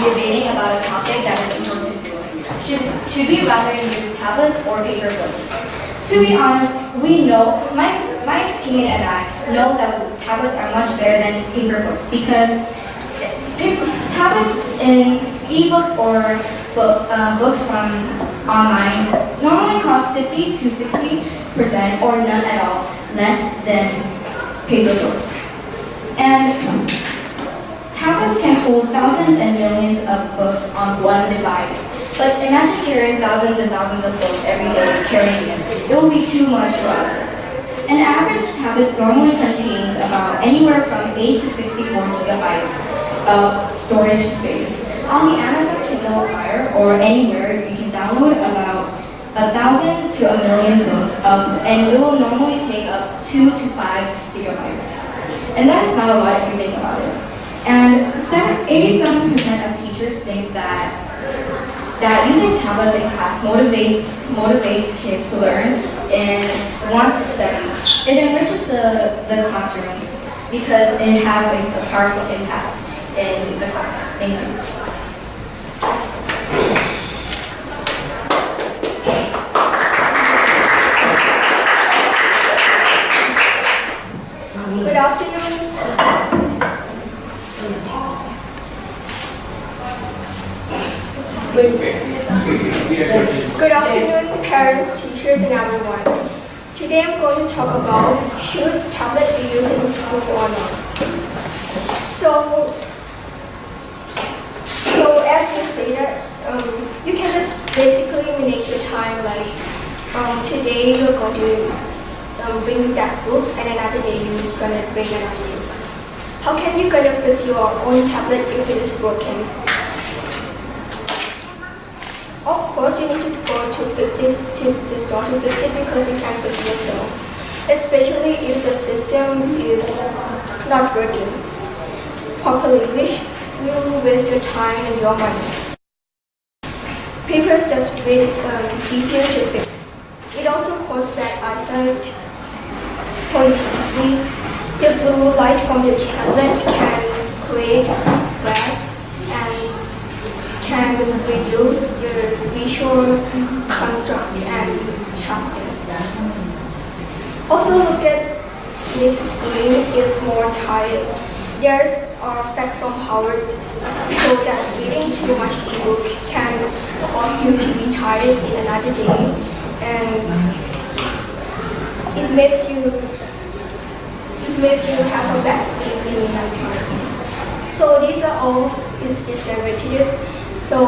debating about a topic that is important to us. Should we rather use tablets or paper books? To be honest, we know, my teammate and I know that tablets are much better than paper books because tablets in ebooks or books from online normally cost 50 to 60% or none at all less than paper books. And tablets can hold thousands and millions of books on one device. But imagine carrying thousands and thousands of books every day carrying them. It will be too much for us. An average tablet normally contains about anywhere from 8 to 64 gigabytes of storage space. On the Amazon Kindle Fire or anywhere, you can download about 1,000 to 1,000,000 books, and it will normally take up 2 to 5 gigabytes. And that's not a lot if you think about it. And 87% of teachers think that using tablets in class motivates kids to learn and want to study. It enriches the classroom because it has a powerful impact in the class. Thank you. Good afternoon. Good afternoon, parents, teachers, and everyone. Today I'm going to talk about should tablet be used in school or not. So as you say that, you can just basically manage your time like today you're going to bring that book and another day you're going to bring another book. How can you going to fix your own tablet if it is broken? Of course, you need to go to fix it, to the store to fix it because you can't fix it yourself. Especially if the system is not working properly, which will waste your time and your money. Paper is just easier to fix. It also causes bad eyesight. For instance, the blue light from the tablet can create glass and can reduce the visual construct and sharpness. Also look at this screen is more tired. There's a fact from Howard show that reading too much ebook can cause you to be tired in another day and it makes you have a bad sleep in the night time. So these are all its disadvantages. So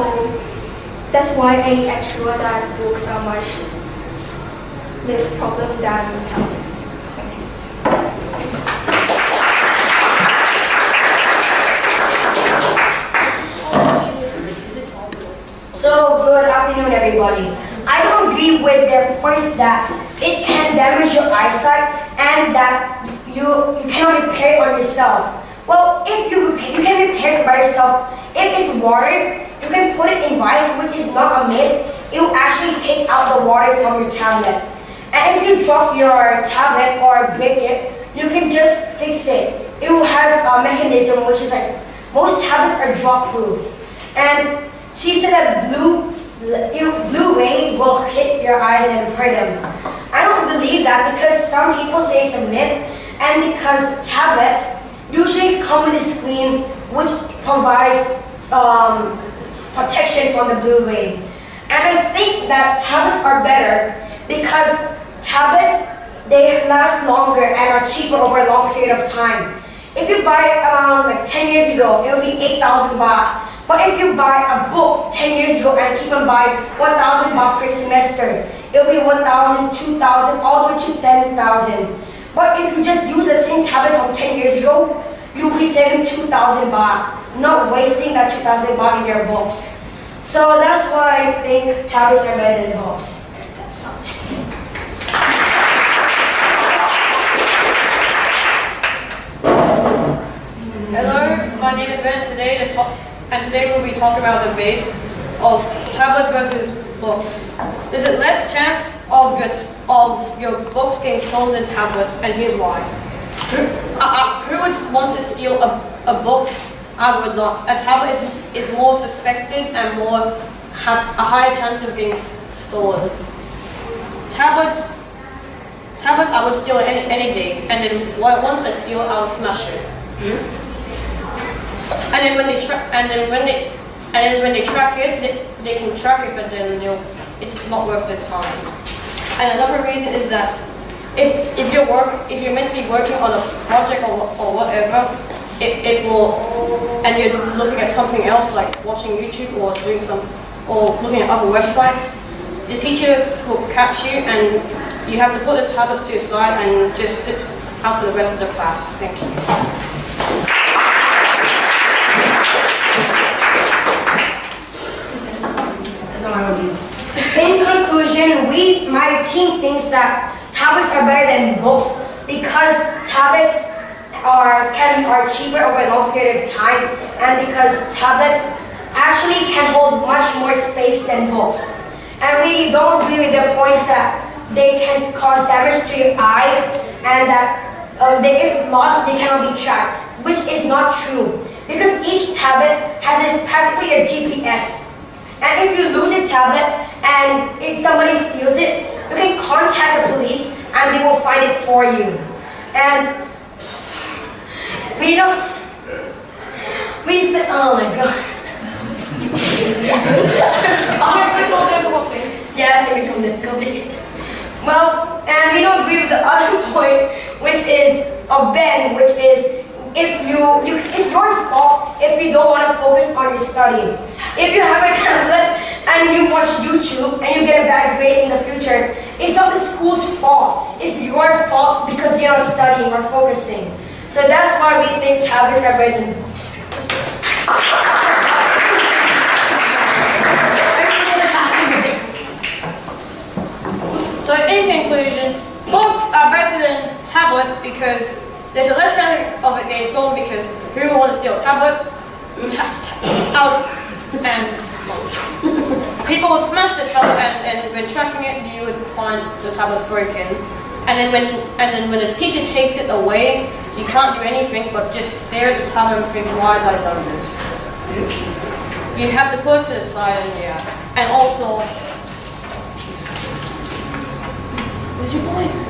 that's why I make sure that books are much less problem than tablets. Thank you. So good afternoon, everybody. I don't agree with their points that it can damage your eyesight and that you cannot repair it on yourself. Well, if you can repair it by yourself. If it's water, you can put it in rice, which is not a myth. It will actually take out the water from your tablet. And if you drop your tablet or break it, you can just fix it. It will have a mechanism which is like, most tablets are drop proof. And she said that blue ray will hit your eyes and hurt them. I don't believe that because some people say it's a myth and because tablets usually come with a screen which provides protection from the blue ray. And I think that tablets are better because tablets, they last longer and are cheaper over a long period of time. If you buy it around like 10 years ago, it will be 8,000 baht. But if you buy a book 10 years ago and keep on buying 1,000 baht per semester, it will be 1,000, 2,000, all the way to 10,000. But if you just use the same tablet from 10 years ago, you'll be saving 2,000 baht, not wasting that 2,000 baht in your books. So that's why I think tablets are better than books. That's all. Hello, my name is Ben. Today we'll be talking about the debate of tablets versus books. There's a less chance of your books getting stolen than tablets, and here's why. Who would want to steal a book I would not. A tablet is more suspected and more have a higher chance of being stolen. Tablets I would steal any day, and then once I steal it, I would smash it. And then when they track it, they can track it, but then it's not worth their time. And another reason is that if you're meant to be working on a project or whatever, it will, and you're looking at something else like watching YouTube or looking at other websites, the teacher will catch you and you have to put the tablets to your side and just sit out for the rest of the class. Thank you. In conclusion, my team thinks that tablets are better than books because tablets are cheaper over a long period of time, and because tablets actually can hold much more space than books. And we don't agree with their points that they can cause damage to your eyes and that if lost they cannot be tracked, which is not true because each tablet has practically a GPS. And if you lose a tablet and if somebody steals it, you can contact the police and they will find it for you. And oh my god. Technical difficulty. Yeah, technical difficulties. Well, and we don't agree with the other point, which is of Ben, which is if it's your fault if you don't want to focus on your studying. If you have a tablet and you watch YouTube and you get a bad grade in the future, it's not the school's fault. It's your fault because you're not studying or focusing. So that's why we think tablets are better than books. So in conclusion, books are better than tablets because there's a less chance of it getting stolen because who would want to steal a tablet? And people would smash the tablet and when tracking it you would find the tablet's broken. And then when the teacher takes it away, you can't do anything but just stare at the tablet and think, why have I done this? You have to put it to the side and also where's your points?